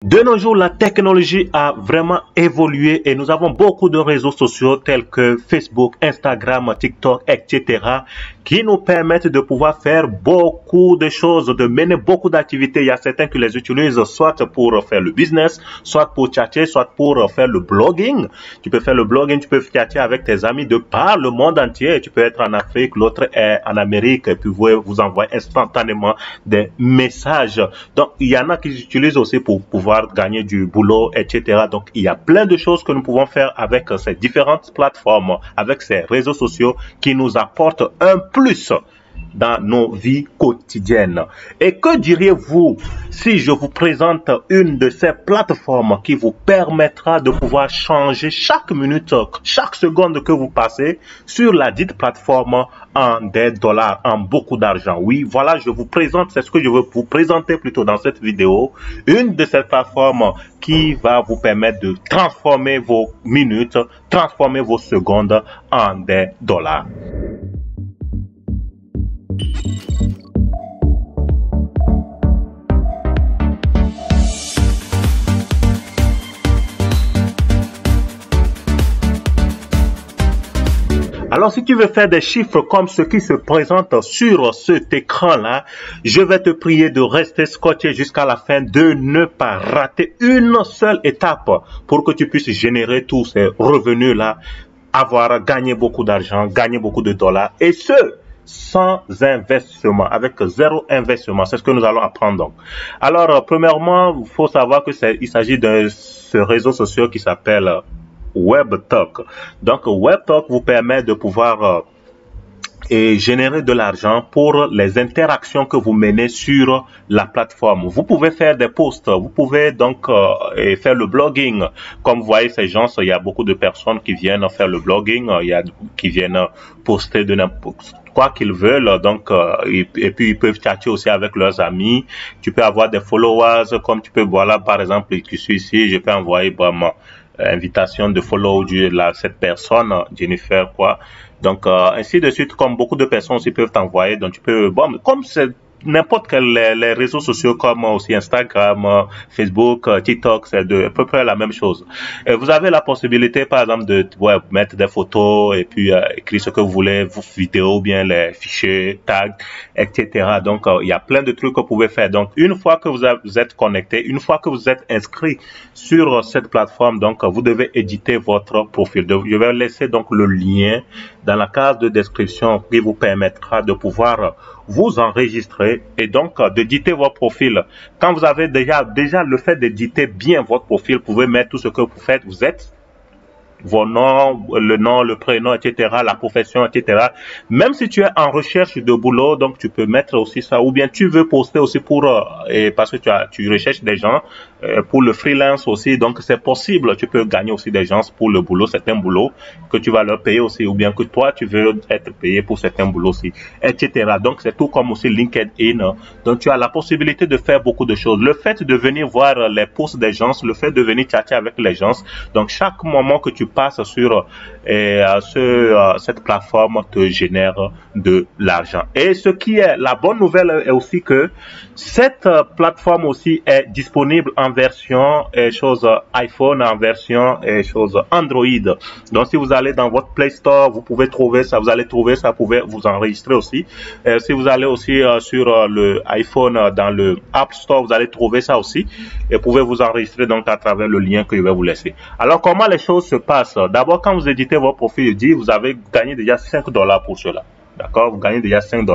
De nos jours, la technologie a vraiment évolué et nous avons beaucoup de réseaux sociaux tels que Facebook, Instagram, TikTok, etc. qui nous permettent de pouvoir faire beaucoup de choses, de mener beaucoup d'activités. Il y a certains qui les utilisent soit pour faire le business, soit pour chatter, soit pour faire le blogging. Tu peux faire le blogging, tu peux chatter avec tes amis de par le monde entier. Tu peux être en Afrique, l'autre est en Amérique et puis vous envoyer instantanément des messages. Donc, il y en a qui utilisent aussi pour pouvoir gagner du boulot, etc. Donc, il y a plein de choses que nous pouvons faire avec ces différentes plateformes, avec ces réseaux sociaux qui nous apportent un plus dans nos vies quotidiennes. Et que diriez-vous si je vous présente une de ces plateformes qui vous permettra de pouvoir changer chaque minute, chaque seconde que vous passez sur la dite plateforme en des dollars, en beaucoup d'argent? Oui, voilà, je vous présente, c'est ce que je veux vous présenter plutôt dans cette vidéo, une de ces plateformes qui va vous permettre de transformer vos minutes, transformer vos secondes en des dollars. Alors, si tu veux faire des chiffres comme ceux qui se présentent sur cet écran-là, je vais te prier de rester scotché jusqu'à la fin, de ne pas rater une seule étape pour que tu puisses générer tous ces revenus-là, avoir gagné beaucoup d'argent, gagner beaucoup de dollars, et ce, sans investissement, avec zéro investissement. C'est ce que nous allons apprendre donc. Alors, premièrement, il faut savoir que il s'agit de ce réseau social qui s'appelle WebTalk. Donc, WebTalk vous permet de pouvoir générer de l'argent pour les interactions que vous menez sur la plateforme. Vous pouvez faire des posts, vous pouvez donc faire le blogging. Comme vous voyez, ces gens, il y a beaucoup de personnes qui viennent faire le blogging, il y a qui viennent poster de n'importe quoi qu'ils veulent, donc et puis ils peuvent chatter aussi avec leurs amis. Tu peux avoir des followers, comme tu peux, voilà, par exemple, je suis ici, je peux envoyer vraiment invitation de follow cette personne, Jennifer, quoi. Donc, ainsi de suite, comme beaucoup de personnes aussi peuvent t'envoyer. Donc, tu peux, bon, comme c'est n'importe quel les réseaux sociaux comme aussi Instagram, Facebook, TikTok, c'est à peu près la même chose. Et vous avez la possibilité, par exemple, de mettre des photos et puis écrire ce que vous voulez, vos vidéos, bien les fichiers, tags, etc. Donc, il y a plein de trucs que vous pouvez faire. Donc, une fois que vous êtes connecté, une fois que vous êtes inscrit sur cette plateforme, donc, vous devez éditer votre profil. Je vais laisser donc le lien dans la case de description qui vous permettra de pouvoir vous enregistrer et donc d'éditer votre profil. Quand vous avez déjà le fait d'éditer bien votre profil, vous pouvez mettre tout ce que vous faites, vous êtes, vos noms, le prénom, etc., la profession, etc. Même si tu es en recherche de boulot, donc tu peux mettre aussi ça, ou bien tu veux poster aussi pour, parce que tu recherches des gens pour le freelance aussi, donc c'est possible, tu peux gagner aussi des gens pour le boulot, certains boulots que tu vas leur payer aussi, ou bien que toi tu veux être payé pour certains boulots aussi, etc. Donc c'est tout comme aussi LinkedIn, donc tu as la possibilité de faire beaucoup de choses. Le fait de venir voir les posts des gens, le fait de venir chatter avec les gens, donc chaque moment que tu passes sur cette plateforme te génère de l'argent. Et ce qui est la bonne nouvelle est aussi que cette plateforme aussi est disponible en version iPhone, en version Android. Donc si vous allez dans votre Play Store, vous pouvez trouver ça, vous allez trouver ça, vous pouvez vous enregistrer aussi. Si vous allez aussi sur le iPhone, dans le App Store, vous allez trouver ça aussi et vous pouvez vous enregistrer donc à travers le lien que je vais vous laisser. Alors comment les choses se passent? D'abord, quand vous éditez votre profil, vous avez gagné déjà 5 $ pour cela. D'accord? Vous gagnez déjà 5 $.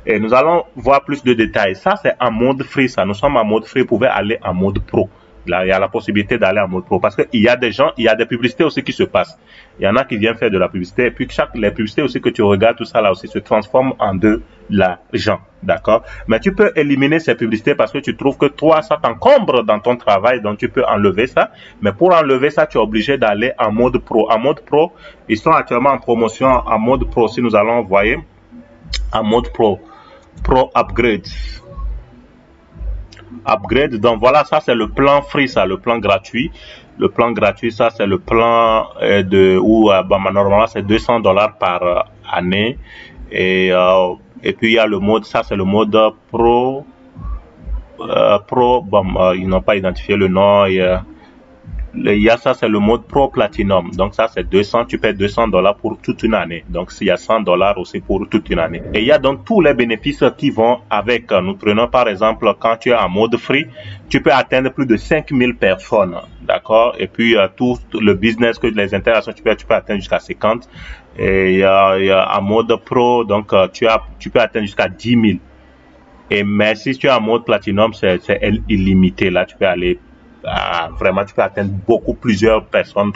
Et nous allons voir plus de détails. Ça, c'est en mode free, ça. Nous sommes en mode free. Vous pouvez aller en mode pro. Là, il y a la possibilité d'aller en mode pro. Parce qu'il y a des gens, il y a des publicités aussi qui se passent. Il y en a qui viennent faire de la publicité. Et puis, les publicités aussi que tu regardes, tout ça là aussi se transforme en de l'argent. D'accord? Mais tu peux éliminer ces publicités parce que tu trouves que toi, ça t'encombre dans ton travail. Donc, tu peux enlever ça. Mais pour enlever ça, tu es obligé d'aller en mode pro. En mode pro, ils sont actuellement en promotion en mode pro. Si nous allons envoyer en mode pro upgrade. Donc voilà, ça c'est le plan free, ça, le plan gratuit. Le plan gratuit, ça c'est le plan normalement c'est 200 $ par année. Et puis il y a le mode, ça c'est le mode pro Pro, bon, ils n'ont pas identifié le nom. Il y a ça, c'est le mode Pro Platinum. Donc ça, c'est 200, tu payes $200 pour toute une année. Donc il y a $100 aussi pour toute une année. Et il y a donc tous les bénéfices qui vont avec. Nous prenons par exemple, quand tu es en mode free, tu peux atteindre plus de 5000 personnes. D'accord? Et puis tout le business, que les interactions, tu peux atteindre jusqu'à 50. Et il y a en mode Pro, donc tu peux atteindre jusqu'à 10 000. Mais si tu es en mode Platinum, c'est illimité. Là, tu peux aller vraiment, tu peux atteindre plusieurs personnes.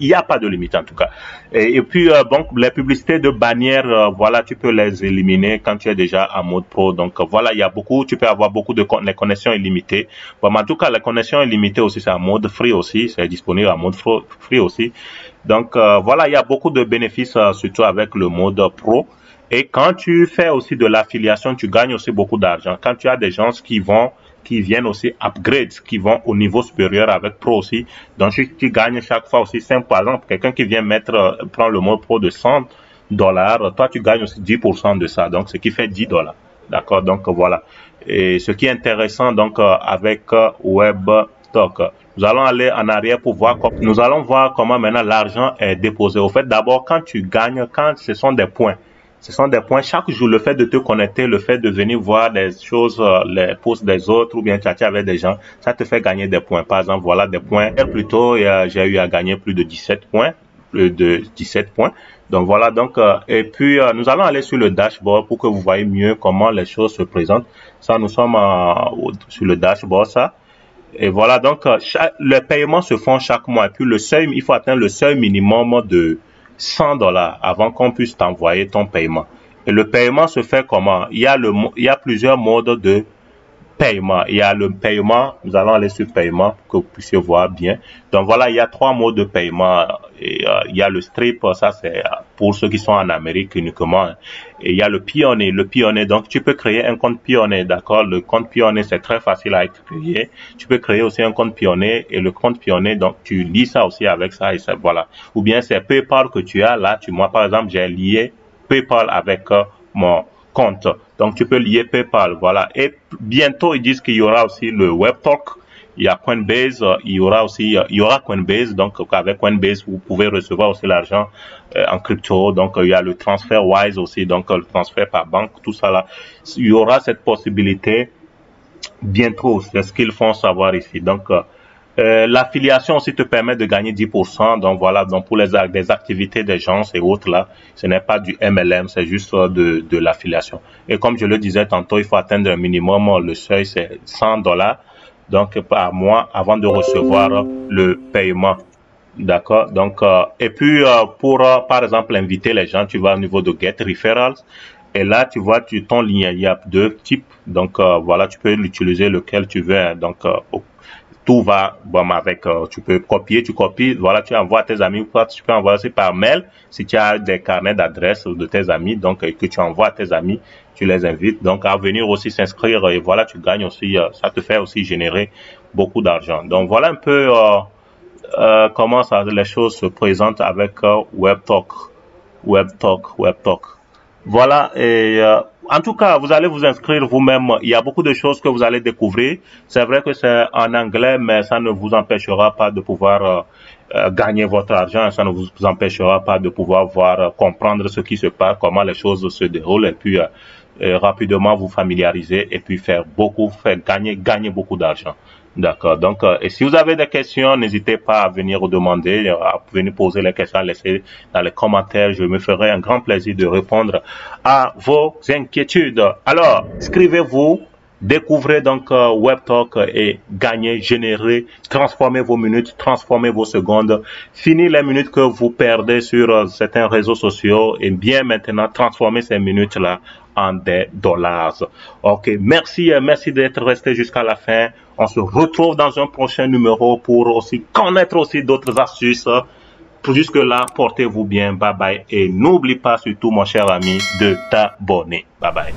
Il n'y a pas de limite en tout cas. Et puis, donc, les publicités de bannières, voilà, tu peux les éliminer quand tu es déjà en mode pro. Donc, voilà, il y a tu peux avoir beaucoup de les connexions illimitées. Bon, mais en tout cas, les connexions illimitées aussi, c'est en mode free aussi. C'est disponible en mode free aussi. Donc, voilà, il y a beaucoup de bénéfices, surtout avec le mode pro. Et quand tu fais aussi de l'affiliation, tu gagnes aussi beaucoup d'argent. Quand tu as des gens qui viennent aussi upgrade, qui vont au niveau supérieur avec Pro aussi, donc tu gagnes chaque fois aussi 5, par exemple, quelqu'un qui vient prendre le mode Pro de $100, toi tu gagnes aussi 10% de ça, donc ce qui fait $10. D'accord, donc voilà. Et ce qui est intéressant donc avec WebTalk, nous allons aller en arrière pour voir nous allons voir comment maintenant l'argent est déposé. Au fait, d'abord, quand tu gagnes, quand ce sont des points, chaque jour, le fait de te connecter, le fait de venir voir des choses, les posts des autres ou bien chatter avec des gens, ça te fait gagner des points. Par exemple, voilà des points. Plus tôt, j'ai eu à gagner plus de 17 points. Donc voilà, donc, et puis nous allons aller sur le dashboard pour que vous voyez mieux comment les choses se présentent. Ça, nous sommes sur le dashboard, ça. Et voilà, donc, les paiements se font chaque mois. Et puis le seuil, il faut atteindre le seuil minimum de $100 avant qu'on puisse t'envoyer ton paiement. Et le paiement se fait comment? Il y a plusieurs modes de paiement. Il y a le paiement, nous allons aller sur paiement pour que vous puissiez voir bien. Donc voilà, il y a 3 modes de paiement. Et, il y a le strip, ça c'est pour ceux qui sont en Amérique uniquement. Et il y a le pionnier. Donc tu peux créer un compte pionnier, d'accord? Le compte pionnier, c'est très facile à créer. Tu peux créer aussi un compte pionnier et le compte pionnier, donc tu lis ça aussi avec ça et ça, voilà. Ou bien c'est PayPal que tu as là. Moi par exemple, j'ai lié PayPal avec mon compte. Donc, tu peux lier PayPal, voilà. Et bientôt, ils disent qu'il y aura aussi le WebTalk. Il y a Coinbase, il y aura Coinbase. Donc, avec Coinbase, vous pouvez recevoir aussi l'argent en crypto. Donc, il y a le transfert Wise aussi. Donc, le transfert par banque, tout ça là. Il y aura cette possibilité bientôt. C'est ce qu'ils font savoir ici. Donc, l'affiliation aussi te permet de gagner 10%. Donc voilà, donc pour des activités des gens et autres là, ce n'est pas du MLM, c'est juste de l'affiliation. Et comme je le disais tantôt, il faut atteindre un minimum, le seuil c'est $100 donc par mois avant de recevoir le paiement. D'accord. Donc et puis pour par exemple inviter les gens, tu vas au niveau de Get Referrals. Et là, tu vois, ton lien, il y a 2 types. Donc voilà, tu peux l'utiliser lequel tu veux. Donc tout va bon avec, tu peux tu copies, voilà, tu envoies à tes amis, tu peux envoyer aussi par mail si tu as des carnets d'adresses de tes amis, donc que tu envoies à tes amis, tu les invites donc à venir aussi s'inscrire et voilà, tu gagnes aussi, ça te fait aussi générer beaucoup d'argent. Donc voilà un peu comment les choses se présentent avec WebTalk. Voilà, et en tout cas, vous allez vous inscrire vous-même. Il y a beaucoup de choses que vous allez découvrir. C'est vrai que c'est en anglais, mais ça ne vous empêchera pas de pouvoir gagner votre argent. Ça ne vous empêchera pas de pouvoir comprendre ce qui se passe, comment les choses se déroulent, et puis rapidement vous familiariser et puis faire gagner beaucoup d'argent. D'accord. Donc, et si vous avez des questions, n'hésitez pas à venir demander, à venir poser les questions, à laisser dans les commentaires. Je me ferai un grand plaisir de répondre à vos inquiétudes. Alors, inscrivez-vous, découvrez donc WebTalk et gagnez, générez, transformez vos minutes, transformez vos secondes, finissez les minutes que vous perdez sur certains réseaux sociaux et bien maintenant transformez ces minutes-là en des dollars. Ok, merci d'être resté jusqu'à la fin. On se retrouve dans un prochain numéro pour aussi connaître aussi d'autres astuces. Jusque là, portez-vous bien, bye bye. Et n'oublie pas surtout mon cher ami de t'abonner. Bye bye.